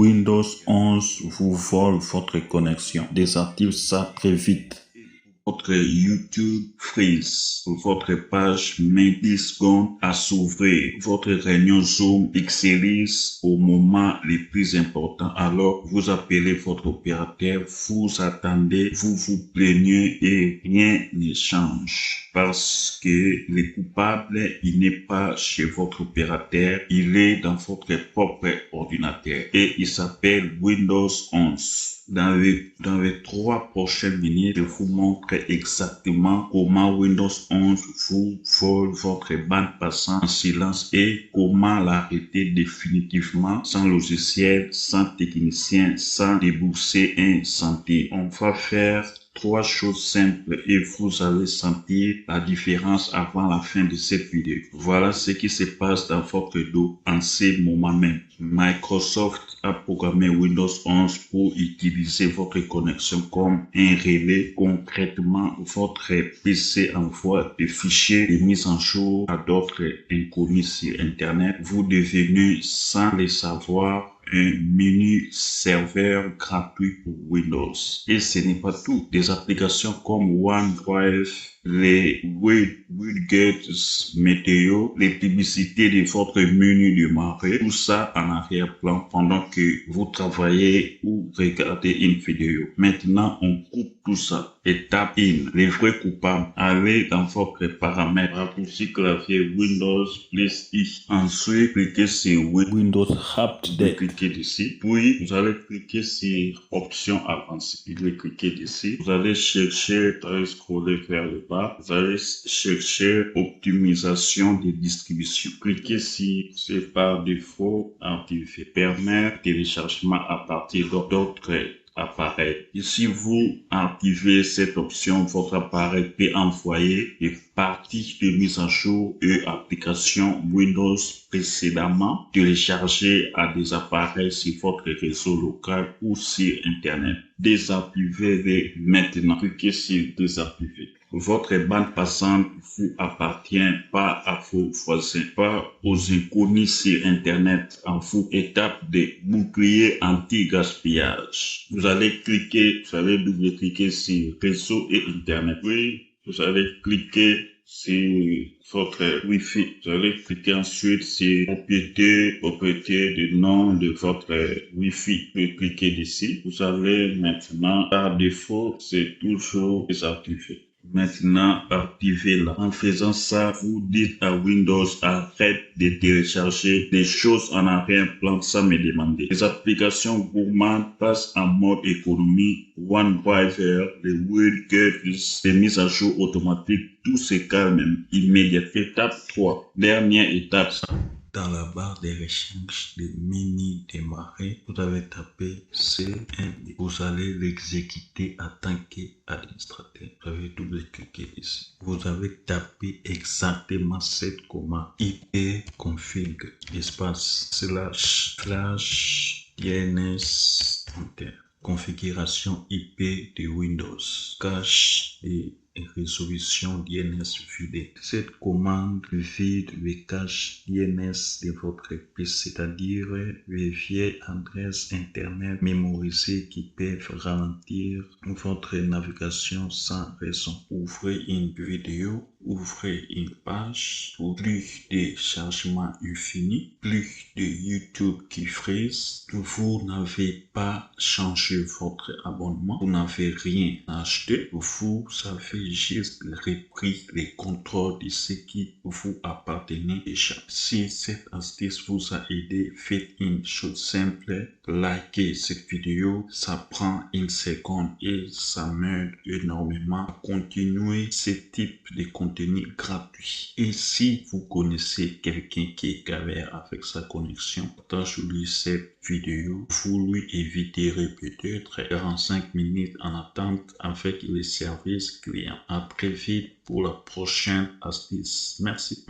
Windows 11 vous vole votre connexion. Désactive ça très vite. Votre YouTube freeze. Votre page met 10 secondes à s'ouvrir. Votre réunion Zoom pixelise au moment les plus importants. Alors, vous appelez votre opérateur, vous attendez, vous vous plaignez et rien ne change. Parce que le coupable, il n'est pas chez votre opérateur, il est dans votre propre ordinateur. Et il s'appelle Windows 11. Dans les 3 prochaines minutes, je vous montre exactement comment Windows 11 vous vole votre bande passante en silence et comment l'arrêter définitivement sans logiciel, sans technicien, sans débourser un centime. On va faire 3 choses simples et vous allez sentir la différence avant la fin de cette vidéo. Voilà ce qui se passe dans votre dos en ce moment même. Microsoft a programmé Windows 11 pour utiliser votre connexion comme un relais. Concrètement, votre PC envoie des fichiers de mise en jour à d'autres inconnus sur Internet. Vous devenez, sans le savoir, un mini serveur gratuit pour Windows. Et ce n'est pas tout. Des applications comme OneDrive, les widgets météo, les publicités de votre menu de marée, tout ça en arrière-plan pendant que vous travaillez ou regardez une vidéo. Maintenant, on coupe tout ça. Étape 1. Les vrais coupables. Allez dans votre paramètre, raccourci clavier Windows plus I. Ensuite, cliquez sur Windows Update. Cliquez dessus. Puis, vous allez cliquer sur Options avancées. Vous allez cliquer dessus. Vous allez chercher, vous allez scroller vers le bas. Vous allez chercher Optimisation des distributions. Cliquez sur C'est par défaut activé. Permettre téléchargement à partir d'autres appareil. Et si vous activez cette option, votre appareil peut envoyer des parties de mise à jour et applications Windows précédemment téléchargées à des appareils sur votre réseau local ou sur Internet. Désactivez-les maintenant. Cliquez sur Désactiver. Votre bande passante vous appartient, pas à vos voisins, pas aux inconnus sur Internet. En vous, étape de bouclier anti-gaspillage. Vous allez double-cliquer sur réseau et Internet. Puis, vous allez cliquer sur votre Wi-Fi. Vous allez cliquer ensuite sur propriété de nom de votre Wi-Fi. Puis cliquez dessus. Vous allez maintenant, par défaut, c'est toujours désactivé. Maintenant, activez-la. En faisant ça, vous dites à Windows, arrête de télécharger des choses en arrière-plan sans me demander. Les applications gourmandes passent en mode économie. OneDrive, les widgets, les mises à jour automatiques, tout se calme immédiatement. Étape 3. Dernière étape. Dans la barre de recherche de mini démarrer, vous avez tapé CMD. Vous allez l'exécuter en tant qu'administrateur. Vous avez double-cliqué ici. Vous avez tapé exactement cette commande ipconfig espace // DNS enter. Configuration IP de Windows. Cache et résolution DNS vide. Cette commande vide le cache DNS de votre PC, c'est-à-dire vérifier adresse internet mémorisée qui peuvent ralentir votre navigation sans raison. Ouvrez une vidéo, ouvrez une page pour plus de chargement infini, plus de YouTube qui freeze. Vous n'avez pas changé votre abonnement, vous n'avez rien acheté, vous avez juste repris le contrôle de ce qui vous appartenait déjà. Si cette astuce vous a aidé, faites une chose simple, likez cette vidéo, ça prend 1 seconde et ça m'aide énormément à continuer ce type de contenu gratuit. Et si vous connaissez quelqu'un qui galère avec sa connexion, partagez-lui cette vidéo, vous lui éviterez peut-être 45 minutes en attente avec les services clients. À très vite pour la prochaine astuce. Merci.